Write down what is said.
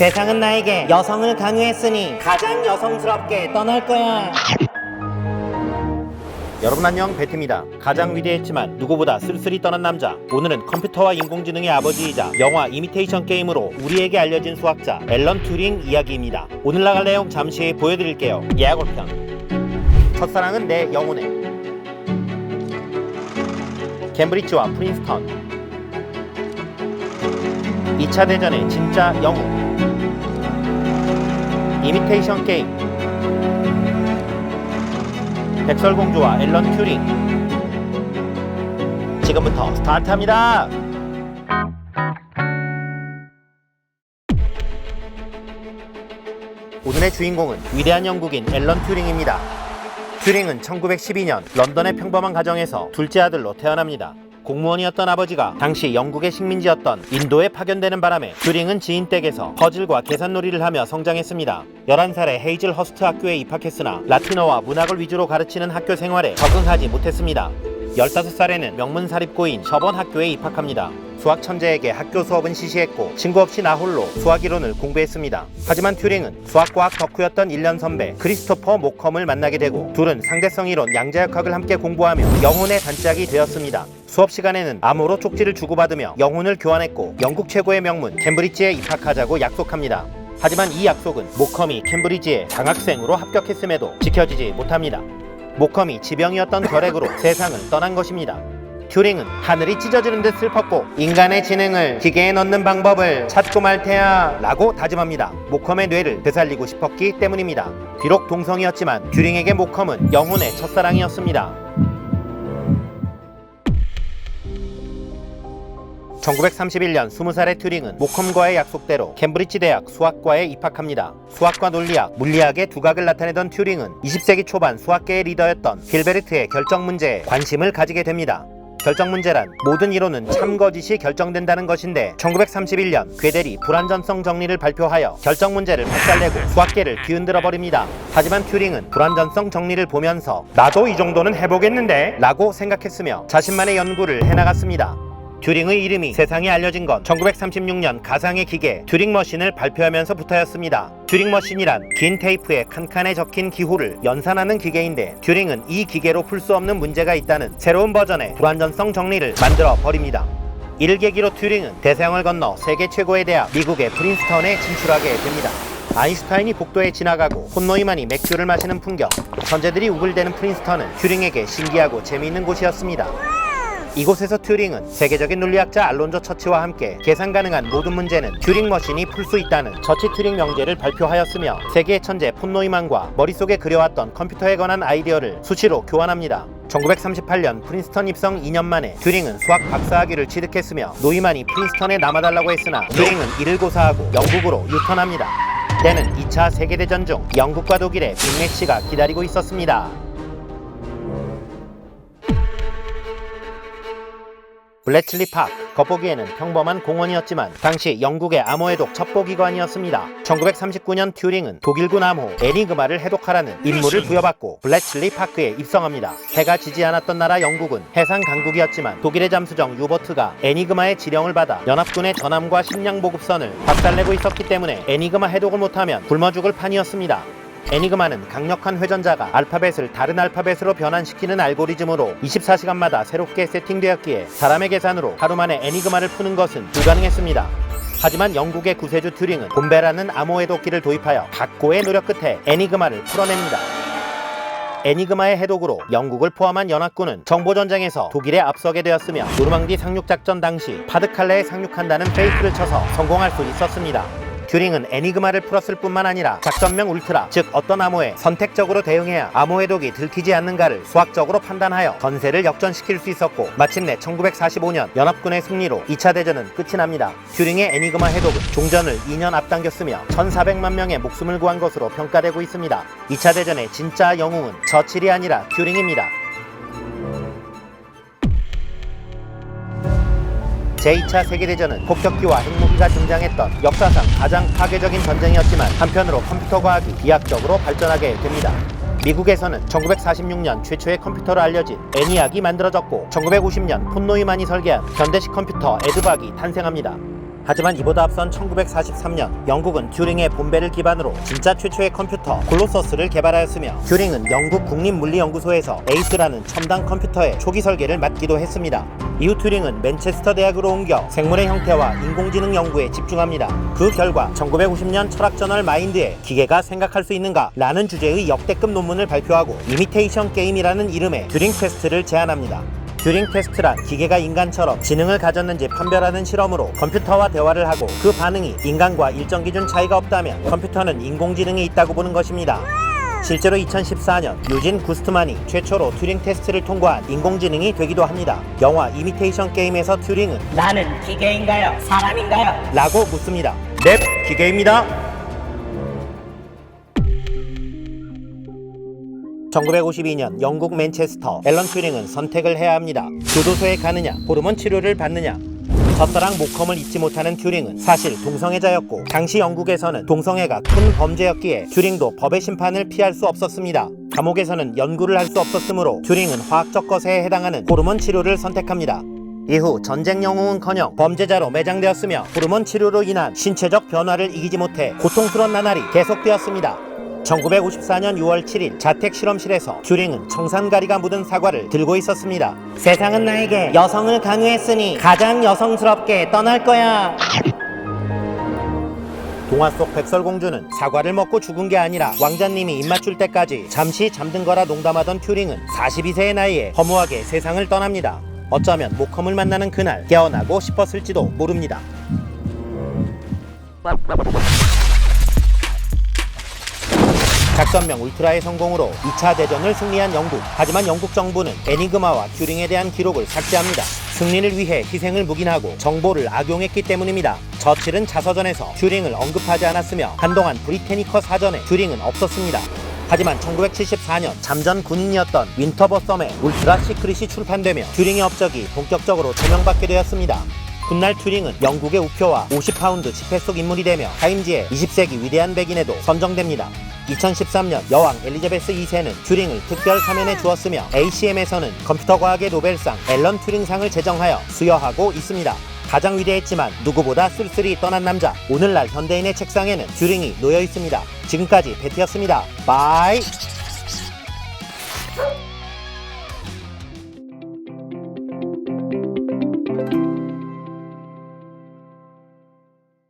세상은 나에게 여성을 강요했으니 가장 여성스럽게 떠날 거야. 여러분 안녕, 배트입니다. 가장 위대했지만 누구보다 쓸쓸히 떠난 남자. 오늘은 컴퓨터와 인공지능의 아버지이자 영화 이미테이션 게임으로 우리에게 알려진 수학자 앨런 튜링 이야기입니다. 오늘 나갈 내용 잠시 보여드릴게요. 예약골편. 첫사랑은 내 영혼의 캠브리지와 프린스턴. 2차 대전의 진짜 영웅. 이미테이션 게임. 백설공주와 앨런 튜링. 지금부터 스타트합니다. 오늘의 주인공은 위대한 영국인 앨런 튜링입니다. 튜링은 1912년 런던의 평범한 가정에서 둘째 아들로 태어납니다. 공무원이었던 아버지가 당시 영국의 식민지였던 인도에 파견되는 바람에 튜링은 지인 댁에서 퍼즐과 계산놀이를 하며 성장했습니다. 11살에 헤이즐 허스트 학교에 입학했으나 라틴어와 문학을 위주로 가르치는 학교 생활에 적응하지 못했습니다. 15살에는 명문사립고인 셔번 학교에 입학합니다. 수학 천재에게 학교 수업은 시시했고 친구 없이 나 홀로 수학 이론을 공부했습니다. 하지만 튜링은 수학과학 덕후였던 1년 선배 크리스토퍼 모컴을 만나게 되고 둘은 상대성 이론 양자역학을 함께 공부하며 영혼의 단짝이 되었습니다. 수업 시간에는 암호로 쪽지를 주고받으며 영혼을 교환했고 영국 최고의 명문 캠브리지에 입학하자고 약속합니다. 하지만 이 약속은 모컴이 캠브리지에 장학생으로 합격했음에도 지켜지지 못합니다. 모컴이 지병이었던 결핵으로 세상을 떠난 것입니다. 튜링은 하늘이 찢어지는 듯 슬펐고 인간의 지능을 기계에 넣는 방법을 찾고 말 테야 라고 다짐합니다. 모컴의 뇌를 되살리고 싶었기 때문입니다. 비록 동성이었지만 튜링에게 모컴은 영혼의 첫사랑이었습니다. 1931년 20살의 튜링은 모컴과의 약속대로 캠브리지 대학 수학과에 입학합니다. 수학과 논리학, 물리학의 두각을 나타내던 튜링은 20세기 초반 수학계의 리더였던 힐베르트의 결정 문제에 관심을 가지게 됩니다. 결정 문제란 모든 이론은 참거짓이 결정된다는 것인데 1931년 괴델이 불완전성 정리를 발표하여 결정 문제를 박살내고 수학계를 뒤흔들어 버립니다. 하지만 튜링은 불완전성 정리를 보면서 나도 이 정도는 해보겠는데 라고 생각했으며 자신만의 연구를 해나갔습니다. 튜링의 이름이 세상에 알려진 건 1936년 가상의 기계 튜링 머신을 발표하면서부터였습니다. 튜링 머신이란 긴 테이프에 칸칸에 적힌 기호를 연산하는 기계인데 튜링은 이 기계로 풀 수 없는 문제가 있다는 새로운 버전의 불완전성 정리를 만들어 버립니다. 이를 계기로 튜링은 대서양을 건너 세계 최고의 대학 미국의 프린스턴에 진출하게 됩니다. 아인슈타인이 복도에 지나가고 폰노이만이 맥주를 마시는 풍경, 천재들이 우글대는 프린스턴은 튜링에게 신기하고 재미있는 곳이었습니다. 이곳에서 튜링은 세계적인 논리학자 알론조 처치와 함께 계산 가능한 모든 문제는 튜링 머신이 풀 수 있다는 처치 튜링 명제를 발표하였으며 세계의 천재 폰 노이만과 머릿속에 그려왔던 컴퓨터에 관한 아이디어를 수시로 교환합니다. 1938년 프린스턴 입성 2년 만에 튜링은 수학 박사학위를 취득했으며 노이만이 프린스턴에 남아달라고 했으나 튜링은 이를 고사하고 영국으로 유턴합니다. 때는 2차 세계대전 중 영국과 독일의 빅매치가 기다리고 있었습니다. 블래틀리 파크, 겉보기에는 평범한 공원이었지만 당시 영국의 암호해독 첩보기관이었습니다. 1939년 튜링은 독일군 암호 애니그마를 해독하라는 임무를 부여받고 블래틀리 파크에 입성합니다. 해가 지지 않았던 나라 영국은 해상 강국이었지만 독일의 잠수정 유보트가 애니그마의 지령을 받아 연합군의 전함과 식량 보급선을 박살내고 있었기 때문에 애니그마 해독을 못하면 굶어 죽을 판이었습니다. 애니그마는 강력한 회전자가 알파벳을 다른 알파벳으로 변환시키는 알고리즘으로 24시간마다 새롭게 세팅되었기에 사람의 계산으로 하루 만에 애니그마를 푸는 것은 불가능했습니다. 하지만 영국의 구세주 튜링은 곰베라는 암호해독기를 도입하여 각고의 노력 끝에 애니그마를 풀어냅니다. 애니그마의 해독으로 영국을 포함한 연합군은 정보전쟁에서 독일에 앞서게 되었으며 노르망디 상륙작전 당시 파드칼레에 상륙한다는 페이크를 쳐서 성공할 수 있었습니다. 튜링은 애니그마를 풀었을 뿐만 아니라 작전명 울트라, 즉 어떤 암호에 선택적으로 대응해야 암호해독이 들키지 않는가를 수학적으로 판단하여 전세를 역전시킬 수 있었고 마침내 1945년 연합군의 승리로 2차 대전은 끝이 납니다. 튜링의 애니그마 해독은 종전을 2년 앞당겼으며 1400만 명의 목숨을 구한 것으로 평가되고 있습니다. 2차 대전의 진짜 영웅은 처칠이 아니라 튜링입니다. 제2차 세계대전은 폭격기와 핵무기가 등장했던 역사상 가장 파괴적인 전쟁이었지만 한편으로 컴퓨터 과학이 비약적으로 발전하게 됩니다. 미국에서는 1946년 최초의 컴퓨터로 알려진 애니악이 만들어졌고 1950년 폰 노이만이 설계한 현대식 컴퓨터 에드박이 탄생합니다. 하지만 이보다 앞선 1943년 영국은 튜링의 본배를 기반으로 진짜 최초의 컴퓨터 콜로서스를 개발하였으며 튜링은 영국 국립물리연구소에서 에이스라는 첨단 컴퓨터의 초기 설계를 맡기도 했습니다. 이후 튜링은 맨체스터 대학으로 옮겨 생물의 형태와 인공지능 연구에 집중합니다. 그 결과 1950년 철학저널 마인드에 기계가 생각할 수 있는가? 라는 주제의 역대급 논문을 발표하고 이미테이션 게임이라는 이름의 튜링 테스트를 제안합니다. 튜링 테스트란 기계가 인간처럼 지능을 가졌는지 판별하는 실험으로 컴퓨터와 대화를 하고 그 반응이 인간과 일정 기준 차이가 없다면 컴퓨터는 인공지능이 있다고 보는 것입니다. 실제로 2014년 유진 구스트만이 최초로 튜링 테스트를 통과한 인공지능이 되기도 합니다. 영화 이미테이션 게임에서 튜링은 나는 기계인가요? 사람인가요? 라고 묻습니다. 넵, 기계입니다. 1952년 영국 맨체스터 앨런 튜링은 선택을 해야 합니다. 교도소에 가느냐 호르몬 치료를 받느냐. 첫사랑 모컴을 잊지 못하는 튜링은 사실 동성애자였고 당시 영국에서는 동성애가 큰 범죄였기에 튜링도 법의 심판을 피할 수 없었습니다. 감옥에서는 연구를 할 수 없었으므로 튜링은 화학적 것에 해당하는 호르몬 치료를 선택합니다. 이후 전쟁 영웅은커녕 범죄자로 매장되었으며 호르몬 치료로 인한 신체적 변화를 이기지 못해 고통스러운 나날이 계속되었습니다. 1954년 6월 7일 자택 실험실에서 튜링은 청산가리가 묻은 사과를 들고 있었습니다. 세상은 나에게 여성을 강요했으니 가장 여성스럽게 떠날 거야. 동화 속 백설공주는 사과를 먹고 죽은 게 아니라 왕자님이 입 맞출 때까지 잠시 잠든 거라 농담하던 튜링은 42세의 나이에 허무하게 세상을 떠납니다. 어쩌면 모컴을 만나는 그날 깨어나고 싶었을지도 모릅니다. 작전명 울트라의 성공으로 2차 대전을 승리한 영국. 하지만 영국 정부는 에니그마와 튜링에 대한 기록을 삭제합니다. 승리를 위해 희생을 묵인하고 정보를 악용했기 때문입니다. 저칠은 자서전에서 튜링을 언급하지 않았으며 한동안 브리테니커 사전에 튜링은 없었습니다. 하지만 1974년 잠전 군인이었던 윈터버썸의 울트라 시크릿이 출판되며 튜링의 업적이 본격적으로 조명받게 되었습니다. 훗날 튜링은 영국의 우표와 50파운드 지폐 속 인물이 되며 타임지의 20세기 위대한 백인에도 선정됩니다. 2013년 여왕 엘리자베스 2세는 튜링을 특별 사면해 주었으며 ACM에서는 컴퓨터 과학의 노벨상 앨런 튜링상을 제정하여 수여하고 있습니다. 가장 위대했지만 누구보다 쓸쓸히 떠난 남자. 오늘날 현대인의 책상에는 튜링이 놓여 있습니다. 지금까지 베티였습니다. 바이.